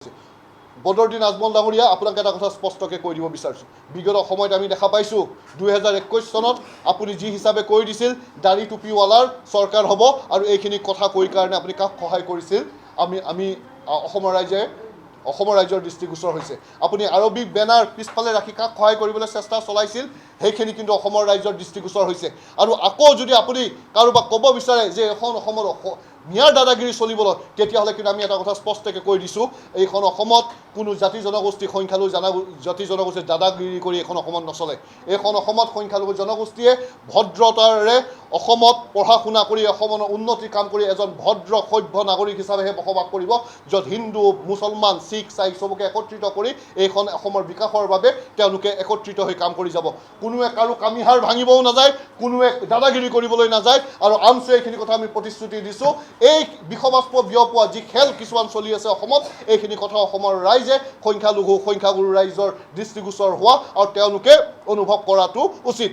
বদৰুদ্দিন আজমল ডাঙৰীয়া আপোনাক এটা কথা স্পষ্টকৈ কৈ দিব বিচাৰিছোঁ বিগত সময়ত আমি দেখা পাইছোঁ 2021 চনত আপুনি যি হিচাপে কৈ দিছিল দাড়ি টুপিৱালাৰ চৰকাৰ হ'ব আৰু এইখিনি কথা কৈ কাৰণে আপুনি কাক সহায় কৰিছিল আমি অসমৰ ৰাইজৰ দৃষ্টিগোচৰ হৈছে আপুনি আৰবিক বেনাৰ পিছফালে ৰাখি কাক সহায় কৰিবলৈ চেষ্টা চলাইছিল সেইখিনি কিন্তু অসমৰ ৰাইজৰ দৃষ্টিগোচৰ হৈছে আৰু আকৌ যদি আপুনি কাৰোবাক ক'ব বিচাৰে যে এখন অসমৰ মিয়াৰ দাদাগিৰি চলিবলৈ তেতিয়াহ'লে কিন্তু আমি এটা কথা স্পষ্টকৈ কৈ দিছোঁ এইখন অসমত কোনো জাতি জনগোষ্ঠী সংখ্যালঘু জাতি জনগোষ্ঠীৰ দাদাগিৰি কৰি এখন অসমত নচলে এইখন অসমত সংখ্যালঘু জনগোষ্ঠীয়ে ভদ্ৰতাৰে অসমত পঢ়া শুনা কৰি অসমৰ উন্নতিৰ কাম কৰি এজন ভদ্ৰ সভ্য নাগৰিক হিচাপেহে বসবাস কৰিব য'ত হিন্দু মুছলমান শিখ চাই চবকে একত্ৰিত কৰি এইখন অসমৰ বিকাশৰ বাবে তেওঁলোকে একত্ৰিত হৈ কাম কৰি যাব কোনোৱে কাৰো কামিহাৰ ভাঙিবও নাযায় কোনোৱে দাদাগিৰি কৰিবলৈ নাযায় আৰু আমছে এইখিনি কথা আমি প্ৰতিশ্ৰুতি দিছোঁ এই বিষবাস্প বিয়পোৱা যি খেল কিছুমান চলি আছে অসমত এইখিনি কথা অসমৰ ৰাইজে সংখ্যাগুৰু ৰাইজৰ দৃষ্টিগোচৰ হোৱা আৰু তেওঁলোকে অনুভৱ কৰাটো উচিত